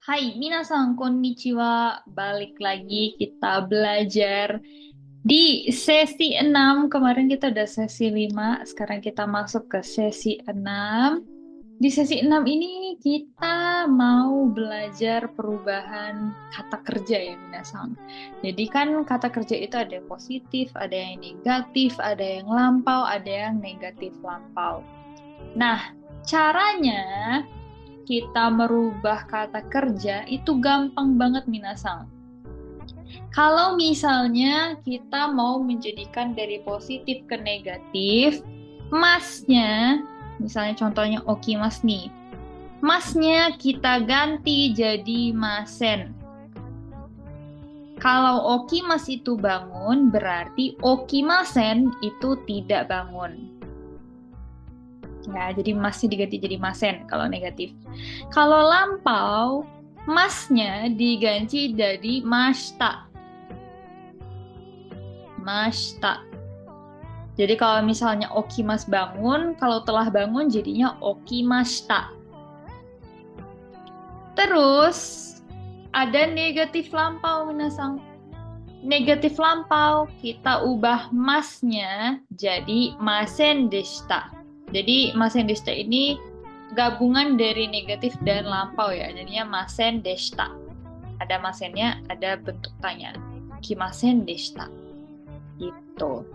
Hai, minasan, konnichiwa. Balik lagi kita belajar di sesi 6. Kemarin kita udah sesi 5, sekarang kita masuk ke sesi 6. Di sesi 6 ini kita mau belajar perubahan kata kerja ya, minasan. Jadi kan kata kerja itu ada yang positif, ada yang negatif, ada yang lampau, ada yang negatif lampau. Nah, caranya kita merubah kata kerja itu gampang banget minasang. Kalau misalnya kita mau menjadikan dari positif ke negatif, masnya, misalnya contohnya okimas nih, masnya kita ganti jadi masen. Kalau okimas itu bangun, berarti okimasen itu tidak bangun. Ya, jadi masnya diganti jadi masen kalau negatif. Kalau lampau, masnya diganti jadi mashita. Mashita. Jadi kalau misalnya okimas bangun, kalau telah bangun jadinya okimashita. Terus ada negatif lampau, minasang. Negatif lampau, kita ubah masnya jadi masen deshita. Jadi masen deshita ini gabungan dari negatif dan lampau ya. Jadinya masen deshita. Ada masennya, ada bentuk tanya. Kimasen deshita. Gitu.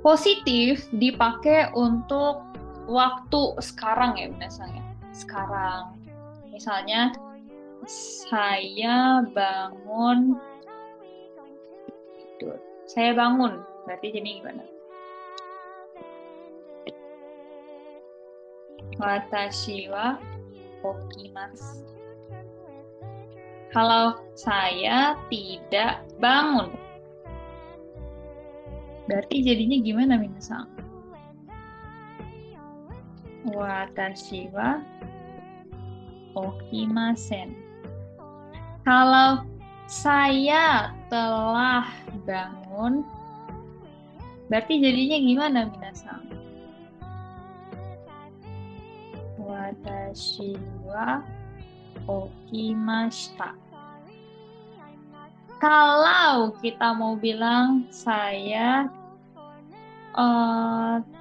Positif dipakai untuk waktu sekarang ya, misalnya. Sekarang. Misalnya, saya bangun tidur. Saya bangun. Berarti jadi gimana? Watashi wa okimasu. Kalau saya tidak bangun. Berarti jadinya gimana, minasan? Watashi wa okimasen. Kalau saya telah bangun, berarti jadinya gimana, minasan? Watashi wa okimashita. Kalau kita mau bilang saya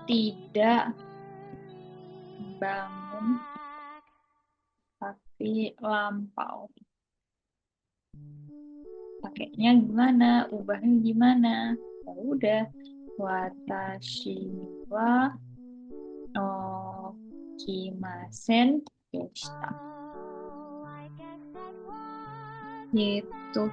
tidak bangun tapi lampau. Pakainya gimana? Ubahnya gimana? Ya udah. Watashi wa okimasen deshita. Gitu.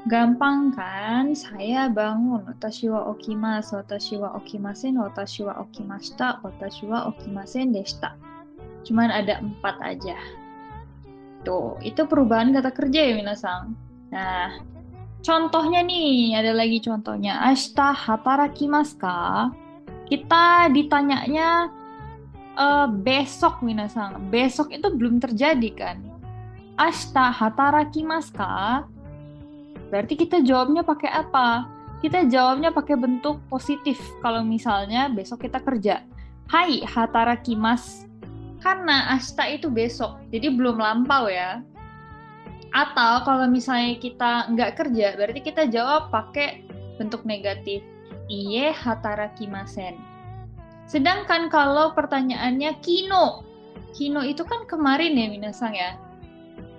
Gampang kan? Saya bangun. Watashi wa okimasu. Watashi wa okimasen. Watashi wa okimashita. Watashi wa okimasen deshita. Cuman ada 4 aja. Tuh, itu perubahan kata kerja ya, minasang. Nah, contohnya nih, ada lagi contohnya. Ashita hatarakimasu ka? Kita ditanyanya besok, minasang. Besok itu belum terjadi kan? Ashita hatarakimasu ka? Berarti kita jawabnya pakai apa? Kita jawabnya pakai bentuk positif. Kalau misalnya besok kita kerja. Hai, hatarakimasu. Karena ashita itu besok, jadi belum lampau ya. Atau kalau misalnya kita nggak kerja, berarti kita jawab pakai bentuk negatif. Iye hatarakimasen. Sedangkan kalau pertanyaannya kino. Kino itu kan kemarin ya, minasang ya.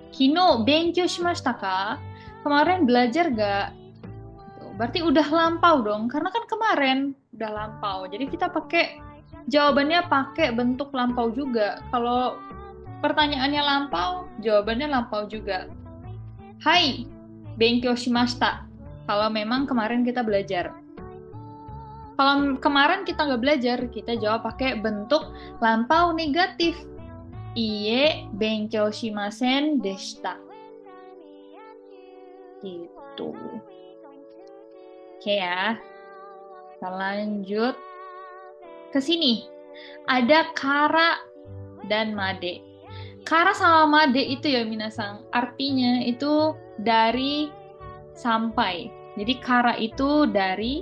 Kino benkyou shimashita ka? Kemarin belajar gak? Berarti udah lampau dong, karena kan kemarin udah lampau. Jadi kita pakai jawabannya pakai bentuk lampau juga. Kalau pertanyaannya lampau, jawabannya lampau juga. Hai, benkyou shimashita. Kalau memang kemarin kita belajar. Kalau kemarin kita nggak belajar, kita jawab pakai bentuk lampau negatif. Iye, benkyou shimasen deshita. Gitu. Oke ya. Kita lanjut ke sini. Ada kara dan made. Kara sama made itu ya, minasang. Artinya itu dari sampai. Jadi kara itu dari,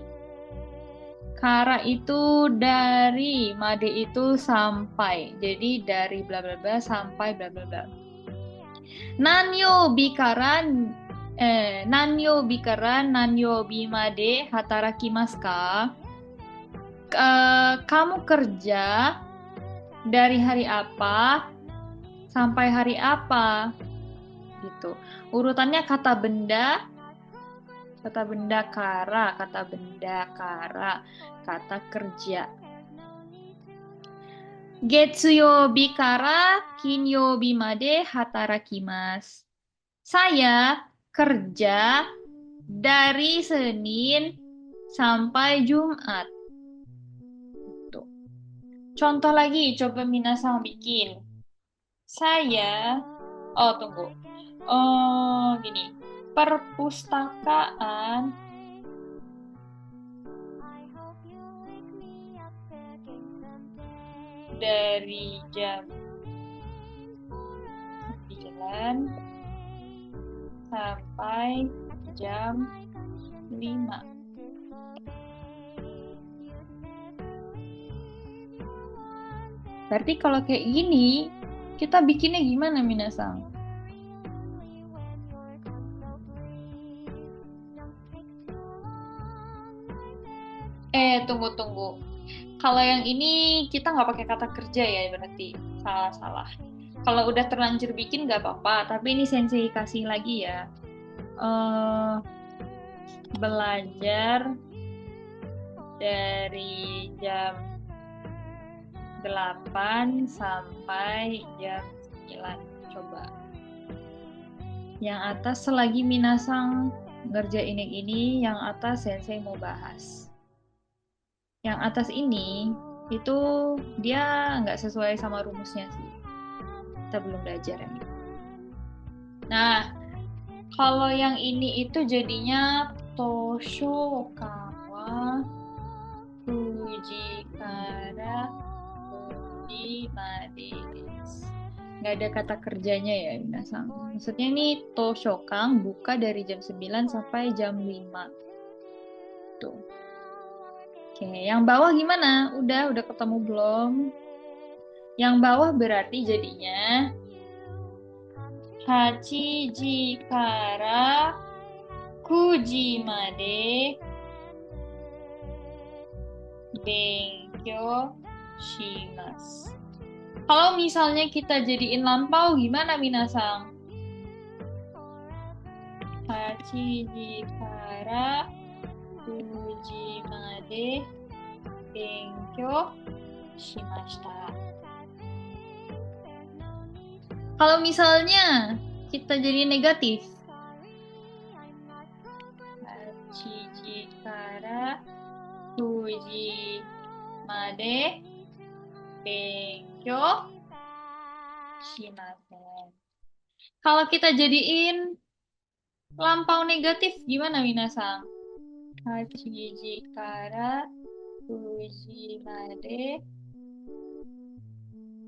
made itu sampai. Jadi dari bla bla bla sampai bla bla bla. Nanyo nanyobi made hatarakimasu ka? Kamu kerja dari hari apa sampai hari apa? Gitu. Urutannya kata benda kara, kata kerja. Getsuyobi kara kinyobi made hatarakimasu. Saya kerja dari Senin sampai Jumat. Tuh. Contoh lagi, coba minasang bikin. Saya, tunggu. Gini. Perpustakaan dari jam 9 sampai jam 5. Berarti kalau kayak gini, kita bikinnya gimana, minasang? Tunggu. Kalau yang ini kita nggak pakai kata kerja ya, berarti salah. Kalau udah terlanjur bikin nggak apa-apa, tapi ini sensei kasih lagi ya. Belajar dari jam 8 sampai jam 9. Coba. Yang atas selagi minasang ngerjain yang ini, yang atas sensei mau bahas. Yang atas ini, itu dia nggak sesuai sama rumusnya sih. Kita belum belajar yang ini. Nah, kalau yang ini itu jadinya Toshokawa Fujikara Fujimade desu. Nggak ada kata kerjanya ya, minasang. Maksudnya ini Toshokan buka dari jam 9 sampai jam 5. Tuh. Oke, yang bawah gimana? Udah ketemu belum? Yang bawah berarti jadinya Hachiji kara Kuji made Benkyou shimasu. Kalau misalnya kita jadiin lampau gimana, minasang? Hachiji kara Kuji made Benkyou shimashita. Kalau misalnya kita jadi negatif, Hachiji kara Fuji made Benkyou shimasen. Kalau kita jadiin lampau negatif gimana, minasang? Hachiji kara Fuji made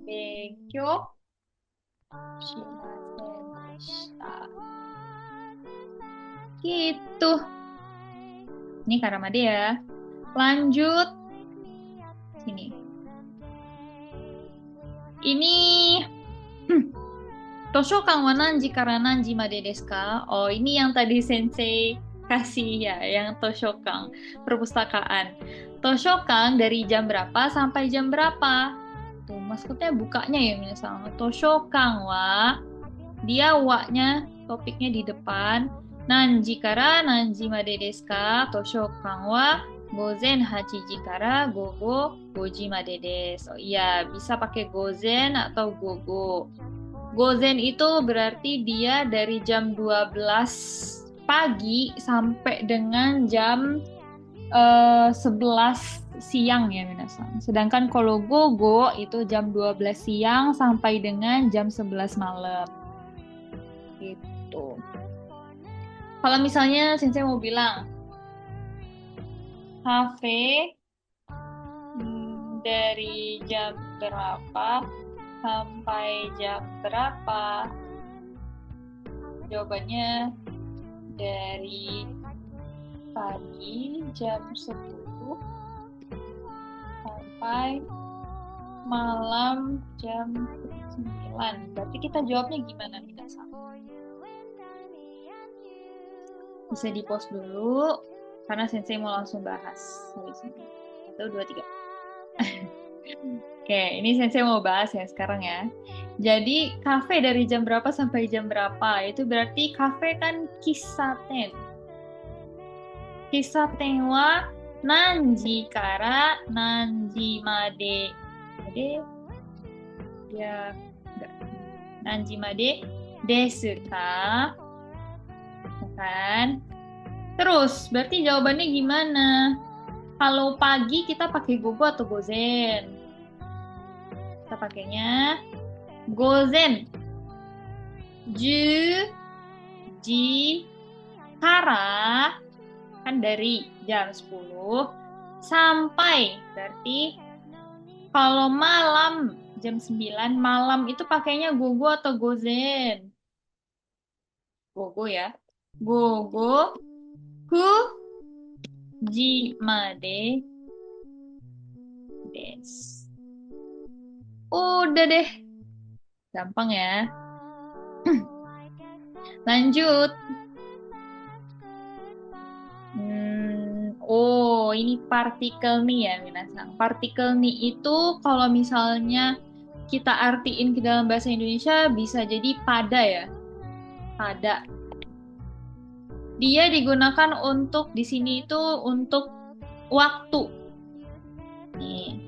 Benkyou shimasen deshita. Gitu. Ini karamade ya. Lanjut. Sini. Ini Toshokan wa nanji kara nanji made desu ka? Oh, ini yang tadi sensei kasih ya, yang Toshokan, perpustakaan. Toshokan dari jam berapa sampai jam berapa? Tuh, maksudnya bukanya ya, misalnya Toshokan wa, dia wa-nya, topiknya di depan. Nanji kara nanji made desu ka? Toshokan wa gozen 8 kara gogo 5 made desu. Oh iya, bisa pakai gozen atau gogo. Gozen itu berarti dia dari jam 12 pagi sampai dengan jam 11 siang ya, minasang. Sedangkan kalau gogo itu jam 12 siang sampai dengan jam 11 malam. Gitu. Kalau misalnya sensei mau bilang, kafe dari jam berapa sampai jam berapa? Jawabannya dari pagi jam 10 sampai malam jam 9. Berarti kita jawabnya gimana, minasang? Bisa di-pause dulu, karena Sensei mau langsung bahas habis ini. 1, 2, 3. Oke, ini Sensei mau bahas ya sekarang ya. Jadi, kafe dari jam berapa sampai jam berapa? Itu berarti kafe kan kisaten. Kisaten wa nanji kara nanji made. Made? Ya, enggak. Nanji made desu ka? Ya kan? Terus, berarti jawabannya gimana? Kalau pagi kita pakai gogo atau gozen? Kita pakainya gozen. Ju, ji, kara, kan dari jam 10 sampai. Berarti kalau malam, jam 9 malam itu pakainya gogo atau gozen? Gogo ya. Gogo, ku, ji, made, des. Udah deh. Gampang ya. Lanjut. Oh, ini partikel nih ya, Minasang. Partikel nih itu kalau misalnya kita artiin ke dalam bahasa Indonesia bisa jadi pada ya. Pada. Dia digunakan untuk di sini itu untuk waktu. Nih.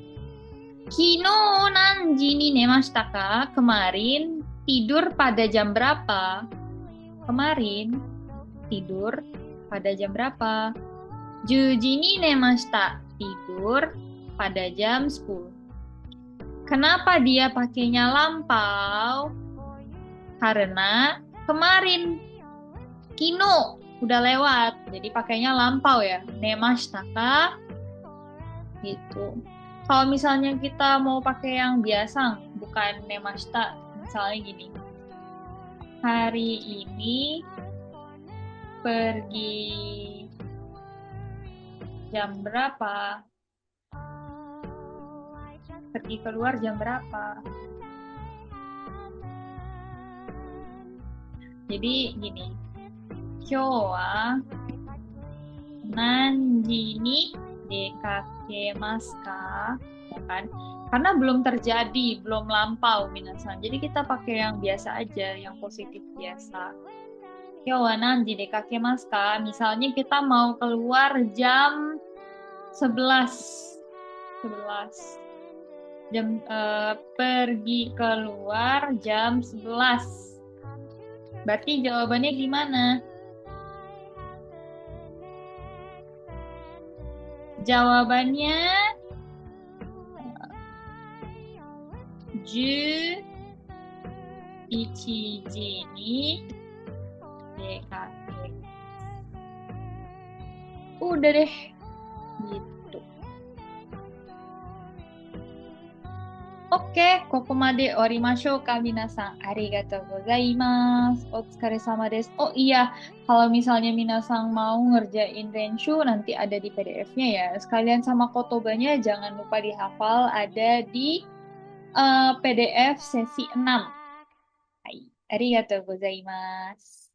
Kino nanji ni nemashita ka? Kemarin tidur pada jam berapa? Kemarin tidur pada jam berapa? Juji ni nemashita. Tidur pada jam 10. Kenapa dia pakainya lampau? Karena kemarin kino udah lewat, jadi pakainya lampau ya. Nemashita ka? Gitu. Kalau misalnya kita mau pakai yang biasa, bukan nemashita, misalnya gini. Hari ini pergi jam berapa? Pergi keluar jam berapa? Jadi gini. Kyou wa nanji ni dekakemasu ka? Ya kan? Karena belum terjadi, belum lampau minasan. Jadi kita pakai yang biasa aja, yang positif biasa. Kyou wa nanji dekakemasu ka? Misalnya kita mau keluar jam 11. 11. Pergi keluar jam 11. Berarti jawabannya gimana? Jawabannya ju ichiji ni dekake. Udah deh. Gitu. Oke, ここまで 終わりましょうか、minasan. Arigatou gozaimasu. Otsukaresama desu. Oh iya, kalau misalnya minasan mau ngerjain Renshu, nanti ada di PDF-nya ya. Sekalian sama kotobanya jangan lupa dihafal, ada di PDF sesi 6. Hai, arigatou gozaimasu.